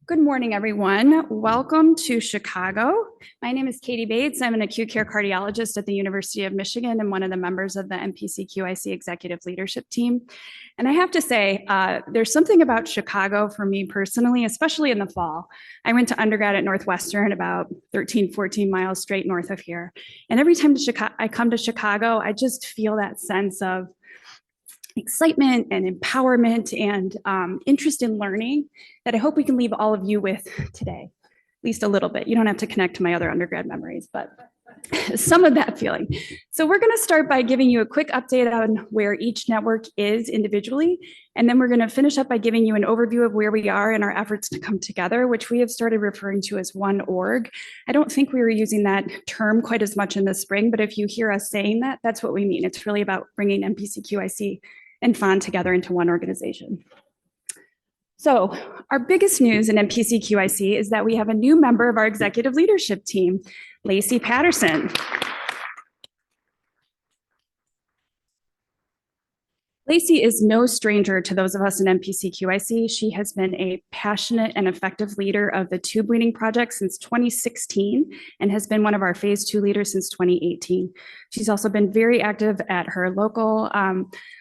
Good morning, everyone. Welcome to Chicago. My name is Katie Bates. I'm an acute care cardiologist at the University of Michigan and one of the members of the NPC QIC executive leadership team. And I have to say, there's something about Chicago for me personally, especially in the fall. I went to undergrad at Northwestern, about 13, 14 miles straight north of here. And every time I come to Chicago, I just feel that sense of excitement and empowerment and interest in learning that I hope we can leave all of you with today, at least a little bit. You don't have to connect to my other undergrad memories, but some of that feeling. So we're going to start by giving you a quick update on where each network is individually, and then we're going to finish up by giving you an overview of where we are in our efforts to come together, which we have started referring to as one org. I don't think we were using that term quite as much in the spring, but if you hear us saying that, that's what we mean. It's really about bringing NPC QIC and FON together into one organization. So our biggest news in NPC QIC is that we have a new member of our executive leadership team, Lacey Patterson. Lacey is no stranger to those of us in NPC QIC. She has been a passionate and effective leader of the Tube Bleeding Project since 2016 and has been one of our phase 2 leaders since 2018. She's also been very active at her local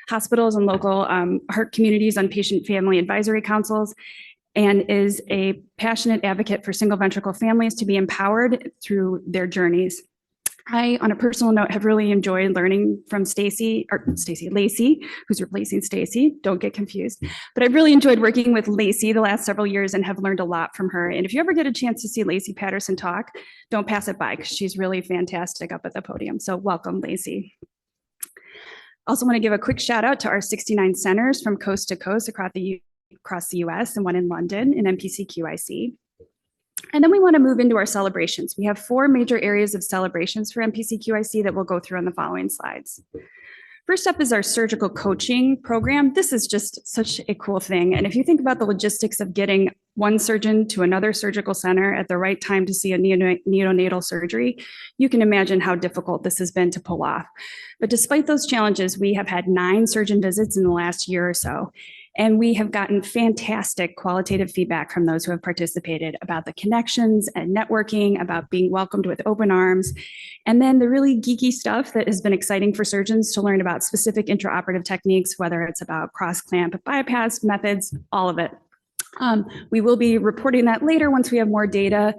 hospitals and local heart communities on patient family advisory councils, and is a passionate advocate for single ventricle families to be empowered through their journeys. I, on a personal note, have really enjoyed learning from Lacey, who's replacing Stacy. Don't get confused. But I've really enjoyed working with Lacey the last several years and have learned a lot from her. And if you ever get a chance to see Lacey Patterson talk, don't pass it by because she's really fantastic up at the podium. So welcome, Lacey. Also want to give a quick shout out to our 69 centers from coast to coast across the US and one in London in NPC QIC. And then we want to move into our celebrations. We have 4 major areas of celebrations for NPC QIC that we'll go through on the following slides. First up is our surgical coaching program. This is just such a cool thing. And if you think about the logistics of getting one surgeon to another surgical center at the right time to see a neonatal surgery, you can imagine how difficult this has been to pull off. But despite those challenges, we have had 9 surgeon visits in the last year or so. And we have gotten fantastic qualitative feedback from those who have participated about the connections and networking, about being welcomed with open arms, and then the really geeky stuff that has been exciting for surgeons to learn about specific intraoperative techniques, whether it's about cross-clamp bypass methods, all of it. We will be reporting that later once we have more data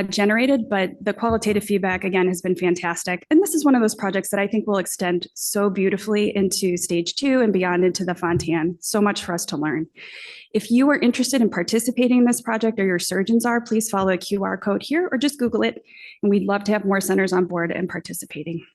generated, but the qualitative feedback, again, has been fantastic. And this is one of those projects that I think will extend so beautifully into stage 2 and beyond into the Fontan. So much for us to learn. If you are interested in participating in this project, or your surgeons are, please follow a QR code here or just Google it. And we'd love to have more centers on board and participating.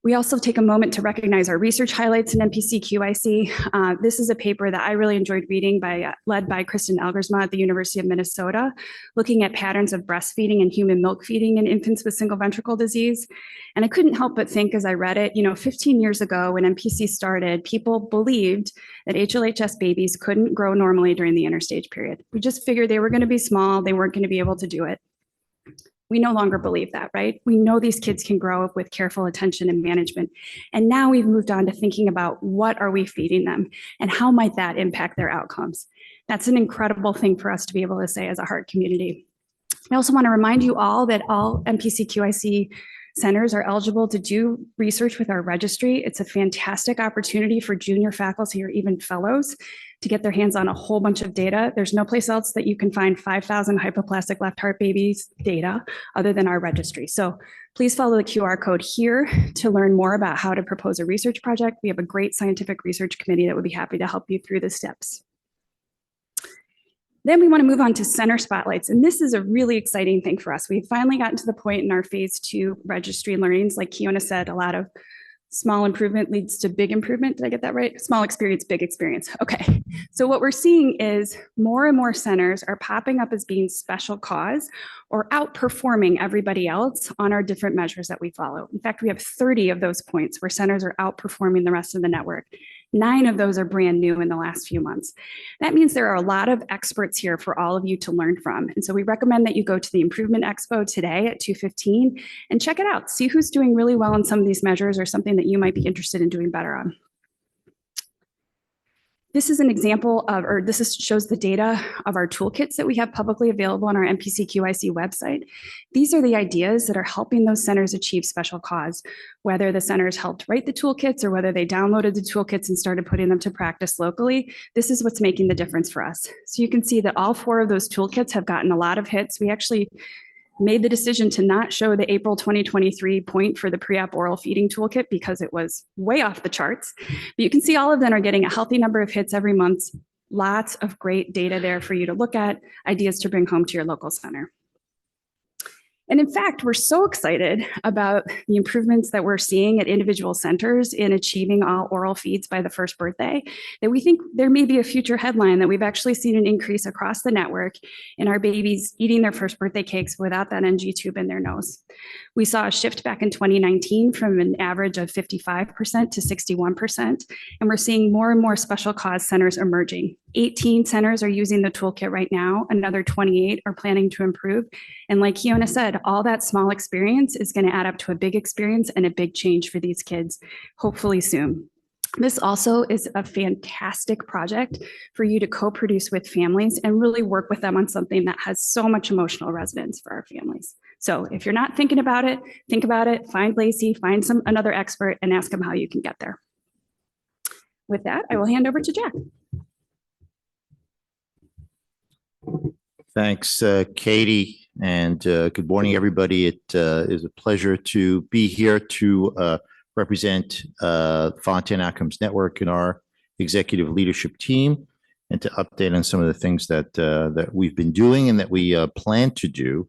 We also take a moment to recognize our research highlights in NPC QIC. This is a paper that I really enjoyed reading led by Kristen Elgersma at the University of Minnesota, looking at patterns of breastfeeding and human milk feeding in infants with single ventricle disease. And I couldn't help but think as I read it, 15 years ago when NPC started, people believed that HLHS babies couldn't grow normally during the interstage period. We just figured they were going to be small, they weren't going to be able to do it. We no longer believe that, right? We know these kids can grow with careful attention and management. And now we've moved on to thinking about what are we feeding them and how might that impact their outcomes. That's an incredible thing for us to be able to say as a heart community. I also want to remind you all that all NPC QIC centers are eligible to do research with our registry. It's a fantastic opportunity for junior faculty or even fellows to get their hands on a whole bunch of data. There's no place else that you can find 5,000 hypoplastic left heart babies data other than our registry. So please follow the QR code here to learn more about how to propose a research project. We have a great scientific research committee that would be happy to help you through the steps. Then we want to move on to center spotlights. And this is a really exciting thing for us. We've finally gotten to the point in our phase 2 registry learnings, like Kiona said, a lot of small improvement leads to big improvement. Did I get that right? Small experience, big experience. Okay. So what we're seeing is more and more centers are popping up as being special cause or outperforming everybody else on our different measures that we follow. In fact, we have 30 of those points where centers are outperforming the rest of the network. 9 of those are brand new in the last few months. That means there are a lot of experts here for all of you to learn from. And so we recommend that you go to the Improvement Expo today at 2:15 and check it out. See who's doing really well on some of these measures or something that you might be interested in doing better on. This is an example of, or shows the data of our toolkits that we have publicly available on our NPC QIC website. These are the ideas that are helping those centers achieve special cause, whether the centers helped write the toolkits or whether they downloaded the toolkits and started putting them to practice locally. This is what's making the difference for us. So you can see that all 4 of those toolkits have gotten a lot of hits. We actually made the decision to not show the April 2023 point for the pre-op oral feeding toolkit because it was way off the charts. But you can see all of them are getting a healthy number of hits every month. Lots of great data there for you to look at, ideas to bring home to your local center. And in fact, we're so excited about the improvements that we're seeing at individual centers in achieving all oral feeds by the first birthday that we think there may be a future headline that we've actually seen an increase across the network in our babies eating their first birthday cakes without that NG tube in their nose. We saw a shift back in 2019 from an average of 55% to 61%, and we're seeing more and more special cause centers emerging. 18 centers are using the toolkit right now. Another 28 are planning to improve. And like Kiona said, all that small experience is going to add up to a big experience and a big change for these kids, hopefully soon. This also is a fantastic project for you to co-produce with families and really work with them on something that has so much emotional resonance for our families. So if you're not thinking about it, think about it, find Lacey, find another expert and ask them how you can get there. With that, I will hand over to Jack. Thanks, Katie, and good morning, everybody. It is a pleasure to be here to represent FON Outcomes Network and our executive leadership team, and to update on some of the things that that we've been doing and that we plan to do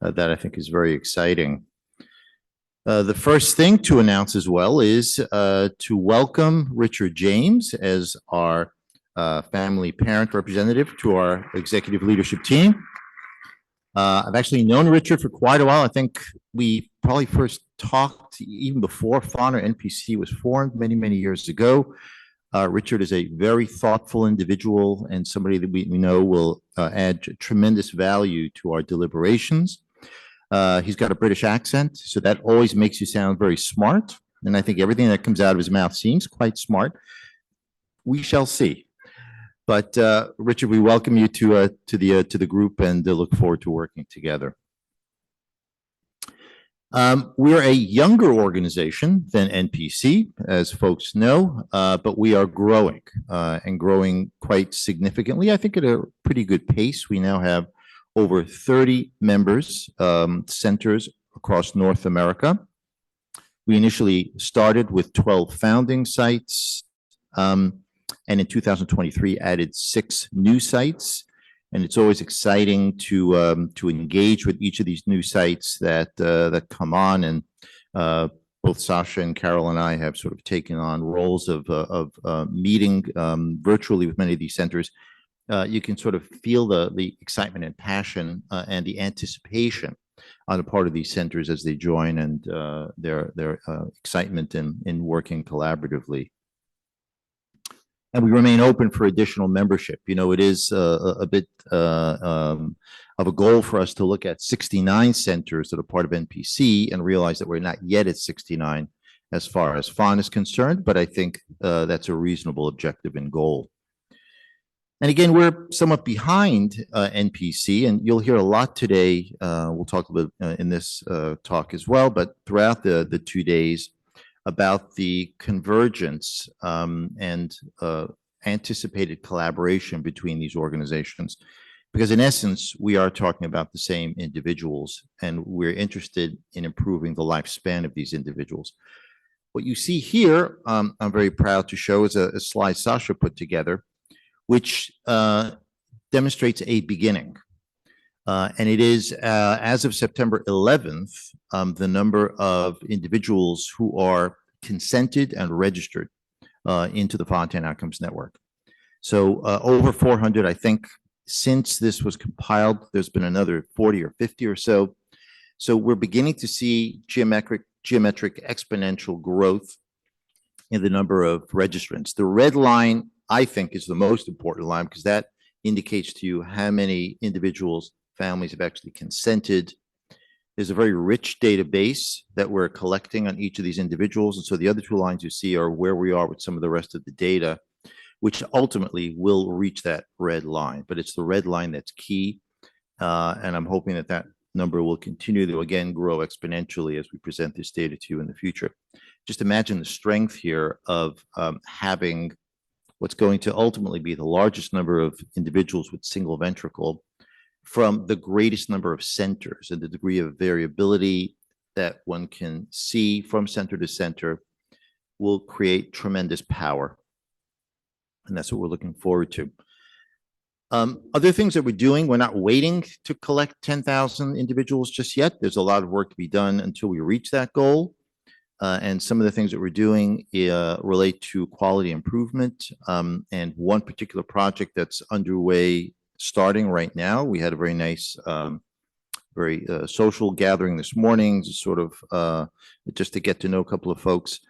that I think is very exciting. The first thing to announce as well is to welcome Richard James as our family parent representative to our executive leadership team. I've actually known Richard for quite a while. I think we probably first talked even before FON or NPC was formed many, many years ago. Richard is a very thoughtful individual and somebody that we know will add tremendous value to our deliberations. He's got a British accent, so that always makes you sound very smart. And I think everything that comes out of his mouth seems quite smart. We shall see. But Richard, we welcome you to the group and look forward to working together. We're a younger organization than NPC, as folks know, but we are growing and growing quite significantly. I think at a pretty good pace. We now have over 30 members, centers across North America. We initially started with 12 founding sites, and in 2023 added 6 new sites. And it's always exciting to engage with each of these new sites that come on. And both Sasha and Carol and I have sort of taken on roles of meeting virtually with many of these centers. You can sort of feel the excitement and passion and the anticipation on the part of these centers as they join, and their excitement in working collaboratively. And we remain open for additional membership. You know, it is a bit of a goal for us to look at 69 centers that are part of NPC and realize that we're not yet at 69 as far as FON is concerned, but I think that's a reasonable objective and goal. And again, we're somewhat behind NPC, and you'll hear a lot today. We'll talk a little bit in this talk as well, but throughout the 2 days about the convergence and anticipated collaboration between these organizations. Because in essence, we are talking about the same individuals, and we're interested in improving the lifespan of these individuals. What you see here, I'm very proud to show, is a slide Sasha put together, which demonstrates a beginning. And it is, as of September 11th, the number of individuals who are consented and registered into the FON Outcomes Network. So over 400, I think, since this was compiled, there's been another 40 or 50 or so. So we're beginning to see geometric exponential growth in the number of registrants. The red line, I think, is the most important line, because that indicates to you how many individuals, families have actually consented. There's a very rich database that we're collecting on each of these individuals. And so the other 2 lines you see are where we are with some of the rest of the data. which ultimately will reach that red line. But it's the red line that's key. And I'm hoping that that number will continue to, again, grow exponentially as we present this data to you in the future. Just imagine the strength here of having what's going to ultimately be the largest number of individuals with single ventricle from the greatest number of centers, and the degree of variability that one can see from center to center will create tremendous power. And that's what we're looking forward to. Other things that we're doing, we're not waiting to collect 10,000 individuals just yet. There's a lot of work to be done until we reach that goal. And some of the things that we're doing relate to quality improvement. And one particular project that's underway starting right now, we had a very nice, very social gathering this morning, sort of just to get to know a couple of folks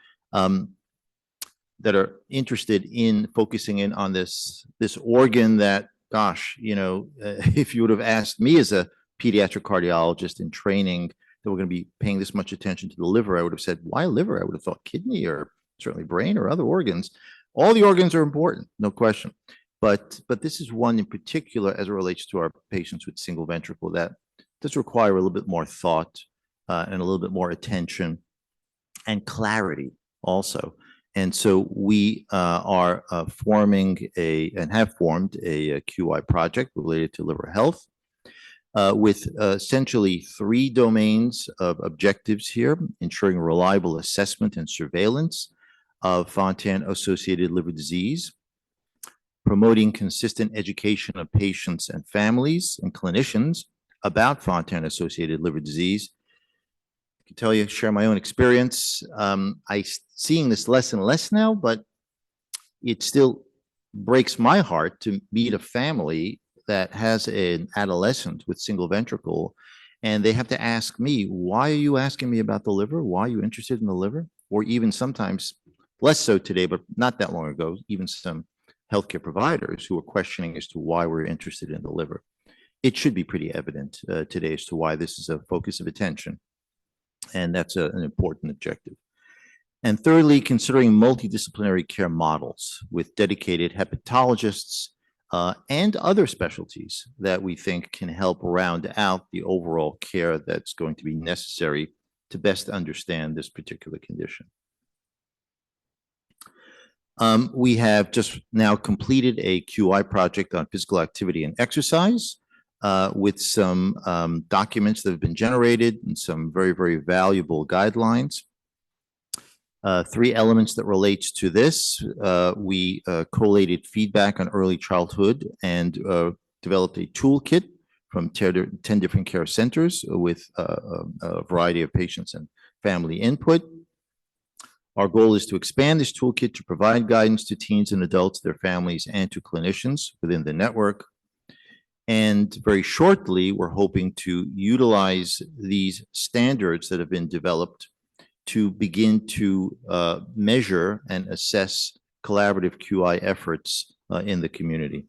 that are interested in focusing in on this organ that, gosh, you know, if you would have asked me as a pediatric cardiologist in training that we're going to be paying this much attention to the liver, I would have said, why liver? I would have thought kidney or certainly brain or other organs. All the organs are important, no question. But this is one in particular as it relates to our patients with single ventricle that does require a little bit more thought and a little bit more attention and clarity also. And so we are forming and have formed a QI project related to liver health with essentially 3 domains of objectives here: ensuring reliable assessment and surveillance of Fontan-associated liver disease, promoting consistent education of patients and families and clinicians about Fontan-associated liver disease. I can tell you, share my own experience. I seeing this less and less now, but it still breaks my heart to meet a family that has an adolescent with single ventricle, and they have to ask me, why are you asking me about the liver? Why are you interested in the liver? Or even sometimes, less so today, but not that long ago, even some healthcare providers who are questioning as to why we're interested in the liver. It should be pretty evident today as to why this is a focus of attention. And that's an important objective. And thirdly, considering multidisciplinary care models with dedicated hepatologists and other specialties that we think can help round out the overall care that's going to be necessary to best understand this particular condition. We have just now completed a QI project on physical activity and exercise with some documents that have been generated and some very, very valuable guidelines. 3 elements that relates to this. We collated feedback on early childhood and developed a toolkit from 10 different care centers with a variety of patients and family input. Our goal is to expand this toolkit to provide guidance to teens and adults, their families, and to clinicians within the network. And very shortly, we're hoping to utilize these standards that have been developed to begin to measure and assess collaborative QI efforts in the community.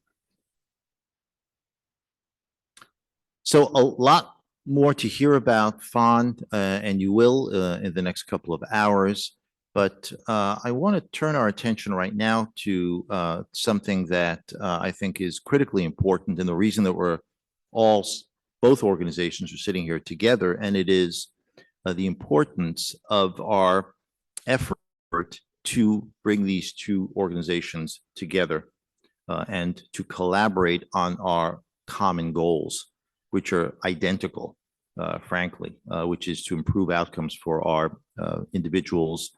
So a lot more to hear about FON, and you will in the next couple of hours. But I want to turn our attention right now to something that I think is critically important, and the reason that both organizations are sitting here together, and it is the importance of our effort to bring these 2 organizations together and to collaborate on our common goals, which are identical, frankly, which is to improve outcomes for our individuals,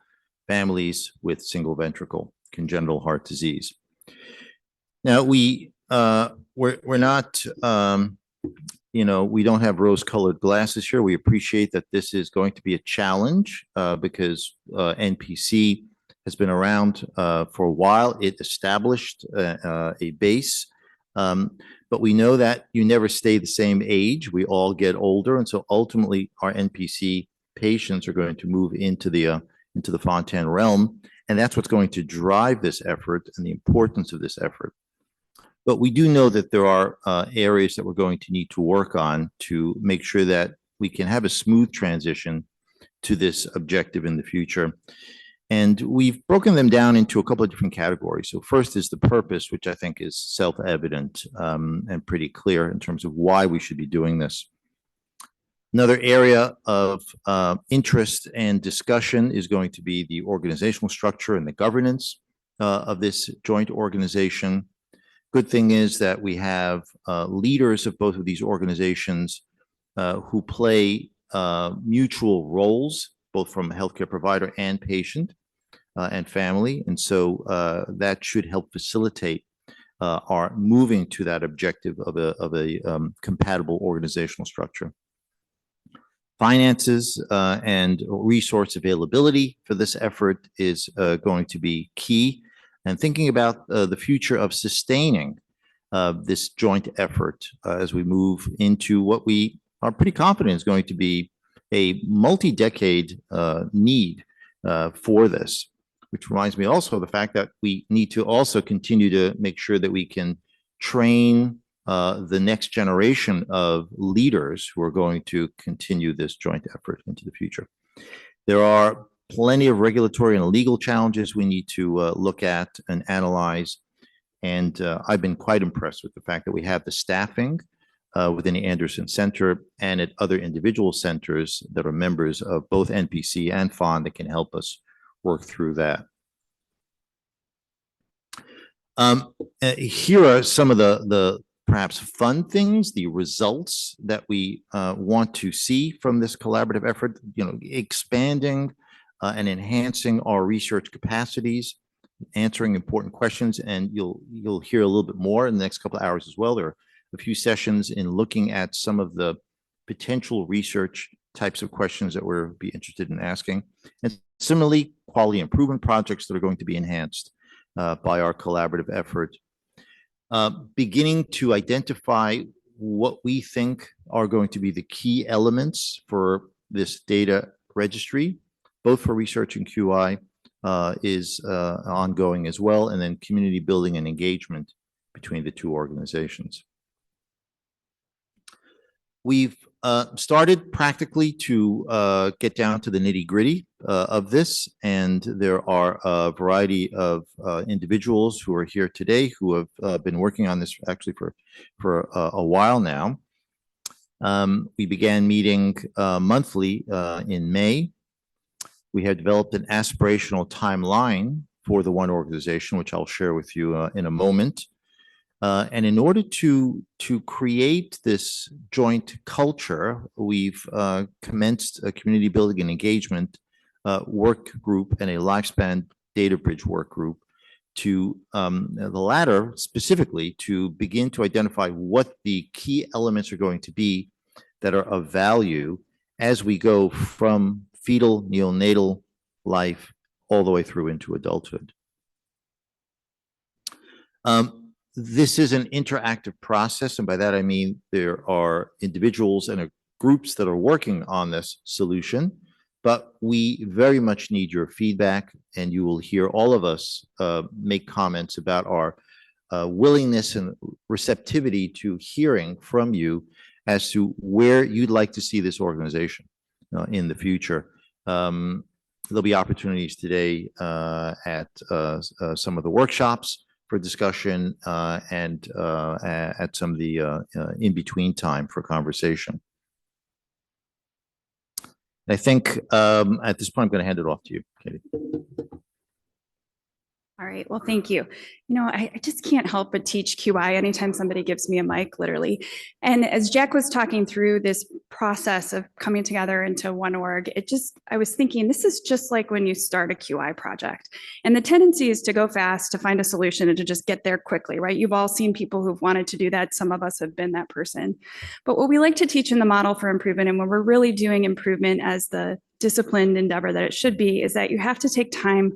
families with single ventricle congenital heart disease. Now, we're not, we don't have rose-colored glasses here. We appreciate that this is going to be a challenge because NPC has been around for a while. It established a base, but we know that you never stay the same age. We all get older, and so ultimately our NPC patients are going to move into the Fontan realm, and that's what's going to drive this effort and the importance of this effort. But we do know that there are areas that we're going to need to work on to make sure that we can have a smooth transition to this objective in the future. And we've broken them down into a couple of different categories. So first is the purpose, which I think is self-evident and pretty clear in terms of why we should be doing this. Another area of interest and discussion is going to be the organizational structure and the governance of this joint organization. Good thing is that we have leaders of both of these organizations who play mutual roles, both from a healthcare provider and patient and family. And so that should help facilitate our moving to that objective of a compatible organizational structure. Finances and resource availability for this effort is going to be key. And thinking about the future of sustaining this joint effort as we move into what we are pretty confident is going to be a multi-decade need for this, which reminds me also of the fact that we need to also continue to make sure that we can train the next generation of leaders who are going to continue this joint effort into the future. There are plenty of regulatory and legal challenges we need to look at and analyze. And I've been quite impressed with the fact that we have the staffing within the Anderson Center and at other individual centers that are members of both NPC and FON that can help us work through that. Here are some of the perhaps fun things, the results that we want to see from this collaborative effort, expanding and enhancing our research capacities, answering important questions, and you'll hear a little bit more in the next couple of hours as well. There are a few sessions in looking at some of the potential research types of questions that we'll be interested in asking. And similarly, quality improvement projects that are going to be enhanced by our collaborative effort. Beginning to identify what we think are going to be the key elements for this data registry, both for research and QI, is ongoing as well, and then community building and engagement between the two organizations. We've started practically to get down to the nitty-gritty of this, and there are a variety of individuals who are here today who have been working on this actually for a while now. We began meeting monthly in May. We had developed an aspirational timeline for the one organization, which I'll share with you in a moment. And in order to create this joint culture, we've commenced a community building and engagement work group and a lifespan data bridge work group to the latter specifically to begin to identify what the key elements are going to be that are of value as we go from fetal neonatal life all the way through into adulthood. This is an interactive process, and by that I mean there are individuals and groups that are working on this solution, but we very much need your feedback, and you will hear all of us make comments about our willingness and receptivity to hearing from you as to where you'd like to see this organization in the future. There'll be opportunities today at some of the workshops for discussion and at some of the in-between time for conversation. I think at this point, I'm going to hand it off to you, Katie. All right. Well, thank you. I just can't help but teach QI anytime somebody gives me a mic, literally. And as Jack was talking through this process of coming together into one org, I was thinking, this is just like when you start a QI project. And the tendency is to go fast, to find a solution, and to just get there quickly, right? You've all seen people who've wanted to do that. Some of us have been that person. But what we like to teach in the model for improvement, and when we're really doing improvement as the disciplined endeavor that it should be, is that you have to take time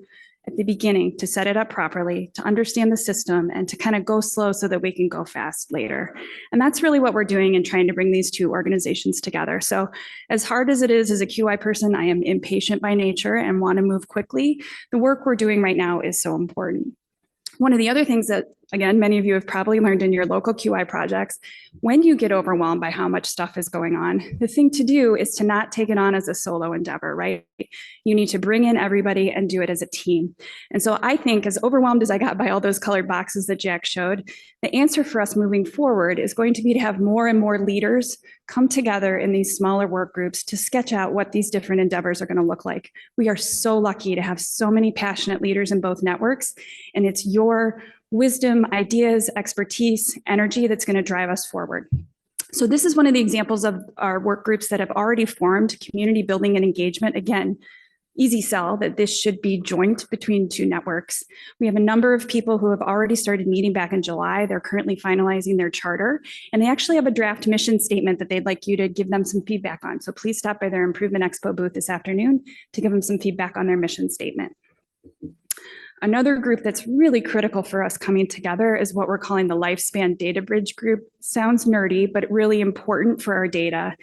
at the beginning to set it up properly, to understand the system, and to kind of go slow so that we can go fast later. And that's really what we're doing in trying to bring these two organizations together. So as hard as it is as a QI person, I am impatient by nature and want to move quickly. The work we're doing right now is so important. One of the other things that again, many of you have probably learned in your local QI projects, when you get overwhelmed by how much stuff is going on, the thing to do is to not take it on as a solo endeavor, right? You need to bring in everybody and do it as a team. And so I think, as overwhelmed as I got by all those colored boxes that Jack showed, the answer for us moving forward is going to be to have more and more leaders come together in these smaller work groups to sketch out what these different endeavors are going to look like. We are so lucky to have so many passionate leaders in both networks, and it's your wisdom, ideas, expertise, energy that's going to drive us forward. So this is one of the examples of our work groups that have already formed, community building and engagement. Again, easy sell that this should be joint between two networks. We have a number of people who have already started meeting back in July. They're currently finalizing their charter, and they actually have a draft mission statement that they'd like you to give them some feedback on. So please stop by their Improvement Expo booth this afternoon to give them some feedback on their mission statement. Another group that's really critical for us coming together is what we're calling the Lifespan Data Bridge group. Sounds nerdy, but really important for our data.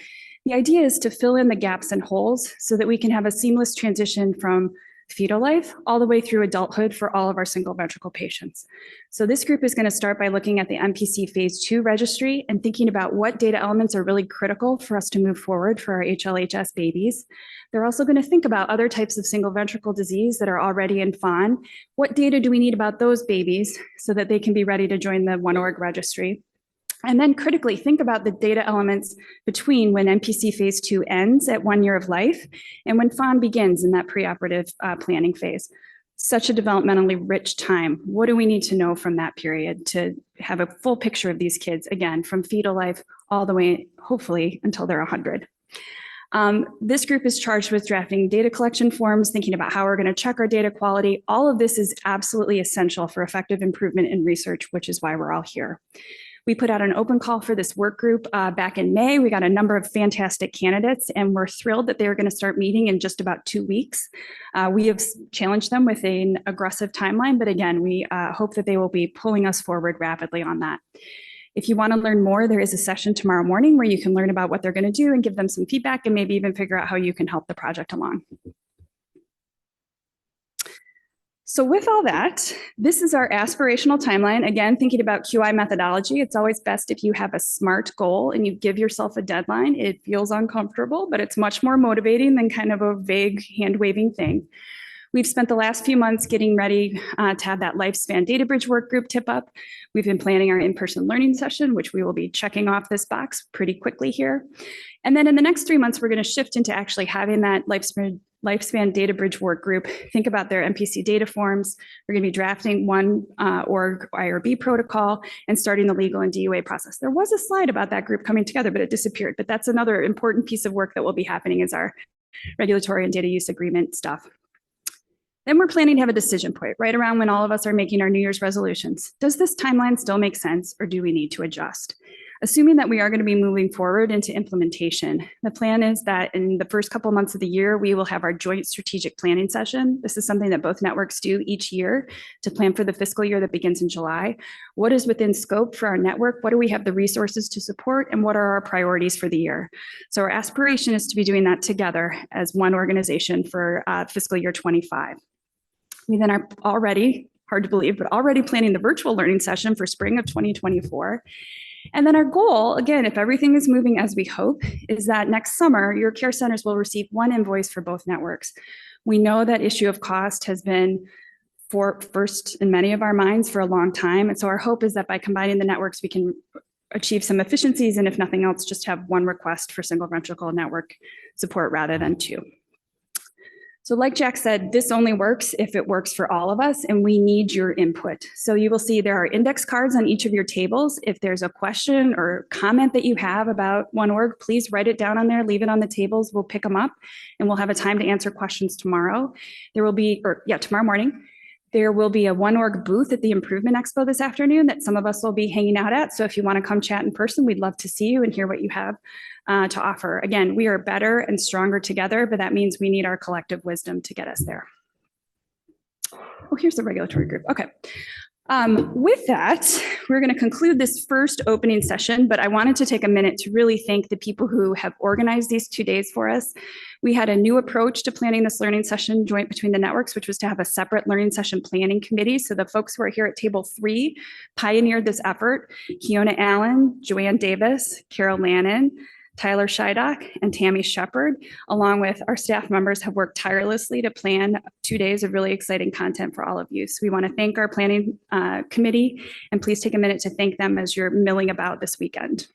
The idea is to fill in the gaps and holes so that we can have a seamless transition from fetal life all the way through adulthood for all of our single ventricle patients. So this group is going to start by looking at the NPC phase 2 registry and thinking about what data elements are really critical for us to move forward for our HLHS babies. They're also going to think about other types of single ventricle disease that are already in FON. What data do we need about those babies so that they can be ready to join the OneOrg registry? And then critically think about the data elements between when NPC phase 2 ends at 1 year of life and when FON begins in that preoperative planning phase. Such a developmentally rich time. What do we need to know from that period to have a full picture of these kids, again, from fetal life all the way, hopefully, until they're 100. This group is charged with drafting data collection forms, thinking about how we're going to check our data quality. All of this is absolutely essential for effective improvement in research, which is why we're all here. We put out an open call for this work group back in May. We got a number of fantastic candidates, and we're thrilled that they are going to start meeting in just about 2 weeks. We have challenged them with an aggressive timeline, but again, we hope that they will be pulling us forward rapidly on that. If you want to learn more, there is a session tomorrow morning where you can learn about what they're going to do and give them some feedback and maybe even figure out how you can help the project along. So with all that, this is our aspirational timeline. Again, thinking about QI methodology, it's always best if you have a SMART goal and you give yourself a deadline. It feels uncomfortable, but it's much more motivating than kind of a vague hand-waving thing. We've spent the last few months getting ready to have that Lifespan Data Bridge work group tip up. We've been planning our in-person learning session, which we will be checking off this box pretty quickly here. And then in the next 3 months, we're going to shift into actually having that Lifespan Data Bridge work group think about their NPC data forms. We're going to be drafting one org IRB protocol and starting the legal and DUA process. There was a slide about that group coming together, but it disappeared. But that's another important piece of work that will be happening is our regulatory and data use agreement stuff. Then we're planning to have a decision point right around when all of us are making our New Year's resolutions. Does this timeline still make sense, or do we need to adjust? Assuming that we are going to be moving forward into implementation, the plan is that in the first couple months of the year, we will have our joint strategic planning session. This is something that both networks do each year to plan for the fiscal year that begins in July. What is within scope for our network? What do we have the resources to support? And what are our priorities for the year? So our aspiration is to be doing that together as one organization for fiscal year 25. We then are already, hard to believe, but already planning the virtual learning session for spring of 2024. And then our goal, again, if everything is moving as we hope, is that next summer, your care centers will receive one invoice for both networks. We know that issue of cost has been first in many of our minds for a long time. And so our hope is that by combining the networks, we can achieve some efficiencies, and if nothing else, just have one request for single ventricle network support rather than two. So like Jack said, this only works if it works for all of us, and we need your input. So you will see there are index cards on each of your tables. If there's a question or comment that you have about OneOrg, please write it down on there, leave it on the tables. We'll pick them up, and we'll have a time to answer questions tomorrow. Tomorrow morning. There will be a OneOrg booth at the Improvement Expo this afternoon that some of us will be hanging out at. So if you want to come chat in person, we'd love to see you and hear what you have to offer. Again, we are better and stronger together, but that means we need our collective wisdom to get us there. Oh, here's the regulatory group. Okay. With that, we're going to conclude this first opening session, but I wanted to take a minute to really thank the people who have organized these 2 days for us. We had a new approach to planning this learning session joint between the networks, which was to have a separate learning session planning committee. So the folks who are here at table 3 pioneered this effort. Keona Allen, Joanne Davis, Carol Lannon, Tyler Scheidock, and Tammy Shepard, along with our staff members, have worked tirelessly to plan 2 days of really exciting content for all of you. So we want to thank our planning committee, and please take a minute to thank them as you're milling about this weekend.